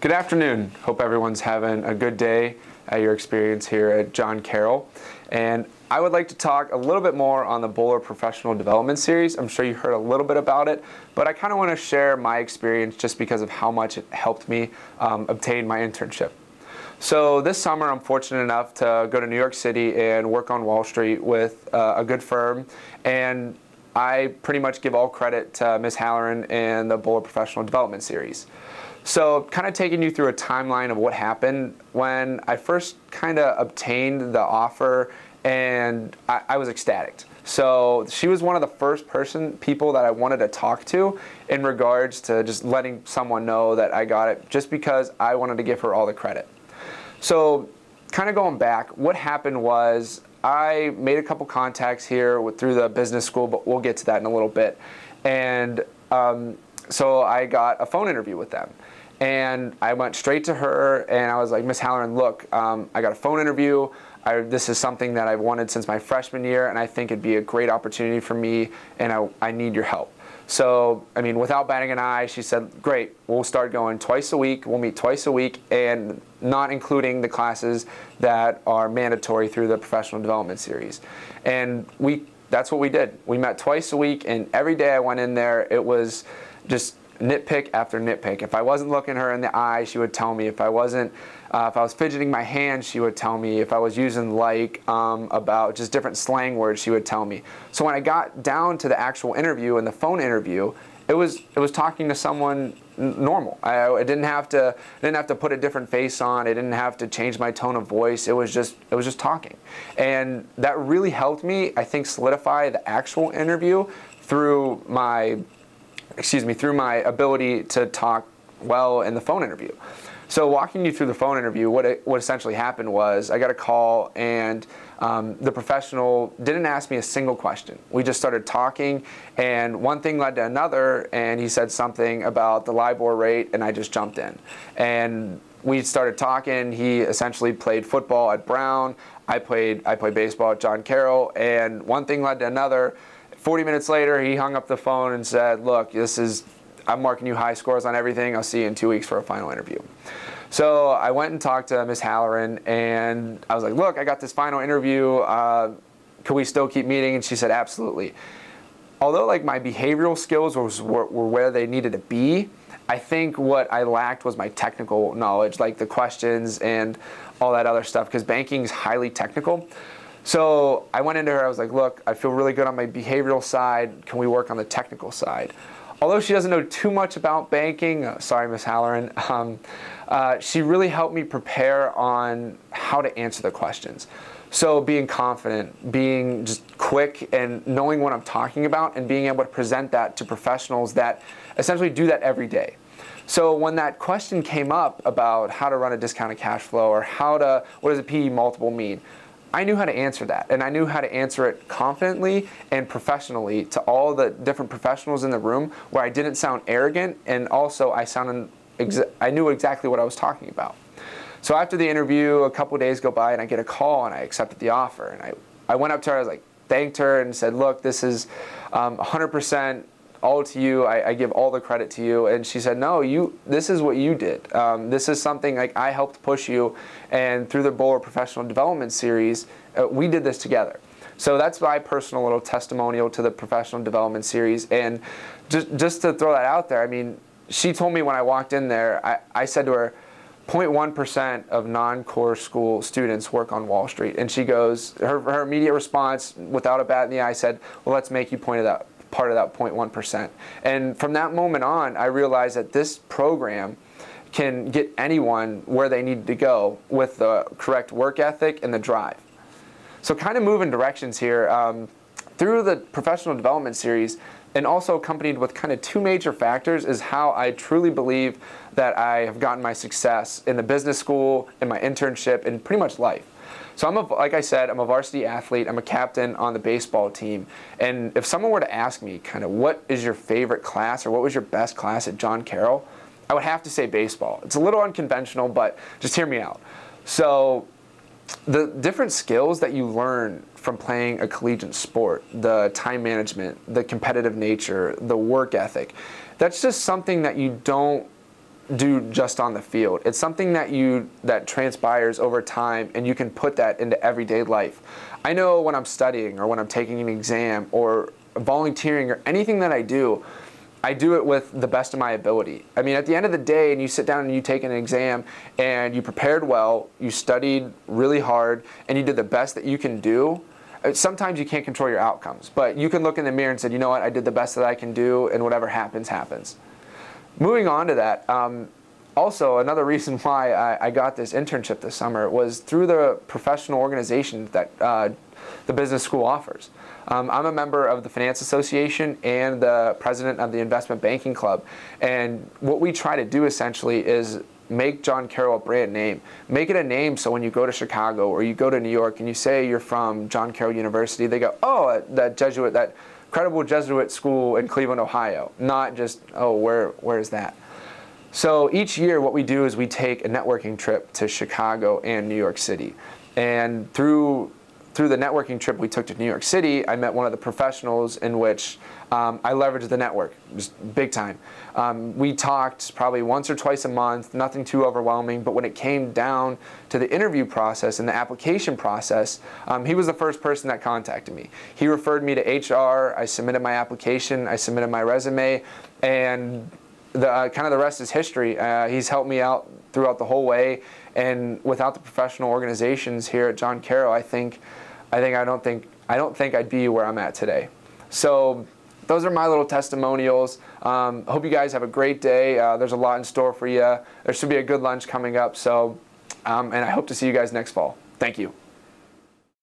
Good afternoon. Hope everyone's having a good day at your experience here at John Carroll. And I would like to talk a little bit more on the Bowler Professional Development Series. I'm sure you heard a little bit about it, but I kind of want to share my experience just because of how much it helped me obtain my internship. So this summer, I'm fortunate enough to go to New York City and work on Wall Street with a good firm. And I pretty much give all credit to Ms. Halloran and the Bowler Professional Development Series. So kind of taking you through a timeline of what happened when I first kind of obtained the offer, and I was ecstatic. So she was one of the first people that I wanted to talk to in regards to just letting someone know that I got it, just because I wanted to give her all the credit. So kind of going back, what happened was I made a couple contacts here through the business school, but we'll get to that in a little bit. And so I got a phone interview with them. And I went straight to her and I was like, Miss Halloran, look, I got a phone interview. This is something that I've wanted since my freshman year, and I think it'd be a great opportunity for me, and I need your help. So, I mean, without batting an eye, she said, great, we'll start going twice a week. We'll meet twice a week, and not including the classes that are mandatory through the Professional Development Series. And that's what we did. We met twice a week, and every day I went in there, it was just nitpick after nitpick. If I wasn't looking her in the eye, she would tell me. If I was fidgeting my hand, she would tell me. If I was using about just different slang words, she would tell me. So when I got down to the actual interview and the phone interview, it was talking to someone normal. I didn't have to put a different face on. I didn't have to change my tone of voice. It was just talking, and that really helped me, I think, solidify the actual interview through my ability to talk well in the phone interview. So walking you through the phone interview, what essentially happened was I got a call, and the professional didn't ask me a single question. We just started talking, and one thing led to another, and he said something about the LIBOR rate, and I just jumped in. And we started talking. He essentially played football at Brown. I played baseball at John Carroll, and one thing led to another. 40 minutes later, he hung up the phone and said, look, I'm marking you high scores on everything. I'll see you in 2 weeks for a final interview. So I went and talked to Ms. Halloran, and I was like, look, I got this final interview. Can we still keep meeting? And she said, absolutely. Although my behavioral skills were where they needed to be, I think what I lacked was my technical knowledge, like the questions and all that other stuff, because banking is highly technical. So I went into her, I was like, look, I feel really good on my behavioral side. Can we work on the technical side? Although she doesn't know too much about banking, sorry, Ms. Halloran, she really helped me prepare on how to answer the questions. So being confident, being just quick, and knowing what I'm talking about, and being able to present that to professionals that essentially do that every day. So when that question came up about how to run a discounted cash flow, or what does a PE multiple mean, I knew how to answer that, and I knew how to answer it confidently and professionally to all the different professionals in the room, where I didn't sound arrogant, and also I knew exactly what I was talking about. So after the interview, a couple of days go by, and I get a call, and I accepted the offer. And I went up to her, I was like, thanked her, and said, look, this is 100% all to you. I give all the credit to you. And she said, no, this is what you did. This is something I helped push you, and through the Bowler Professional Development Series, we did this together. So that's my personal little testimonial to the Professional Development Series. And just to throw that out there, I mean, she told me when I walked in there, I said to her, 0.1% of non-core school students work on Wall Street. And she goes, her immediate response, without a bat in the eye, said, well, let's make you part of that 0.1%. And from that moment on, I realized that this program can get anyone where they need to go with the correct work ethic and the drive. So kind of moving directions here, through the Professional Development Series, and also accompanied with kind of two major factors, is how I truly believe that I have gotten my success in the business school, in my internship, and pretty much life. So like I said, I'm a varsity athlete. I'm a captain on the baseball team. And if someone were to ask me kind of what is your favorite class, or what was your best class at John Carroll, I would have to say baseball. It's a little unconventional, but just hear me out. So the different skills that you learn from playing a collegiate sport, the time management, the competitive nature, the work ethic, that's just something that you don't do just on the field. It's something that transpires over time, and you can put that into everyday life. I know when I'm studying or when I'm taking an exam or volunteering or anything that I do it with the best of my ability. I mean, at the end of the day, and you sit down and you take an exam and you prepared well, you studied really hard, and you did the best that you can do. Sometimes you can't control your outcomes, but you can look in the mirror and say, you know what, I did the best that I can do, and whatever happens, happens. Moving on to that, also another reason why I got this internship this summer was through the professional organization that the business school offers. I'm a member of the Finance Association and the president of the Investment Banking Club, and what we try to do essentially is make John Carroll a brand name. Make it a name so when you go to Chicago or you go to New York and you say you're from John Carroll University, they go, oh, that credible Jesuit school in Cleveland, Ohio. Not just, oh, where is that? So each year what we do is we take a networking trip to Chicago and New York City. And through the networking trip we took to New York City, I met one of the professionals in which I leveraged the network, just big time. We talked probably once or twice a month, nothing too overwhelming, but when it came down to the interview process and the application process, he was the first person that contacted me. He referred me to HR, I submitted my application, I submitted my resume, and kind of the rest is history. He's helped me out throughout the whole way, and without the professional organizations here at John Carroll, I don't think I'd be where I'm at today. So those are my little testimonials. Hope you guys have a great day. There's a lot in store for you. There should be a good lunch coming up. So, and I hope to see you guys next fall. Thank you.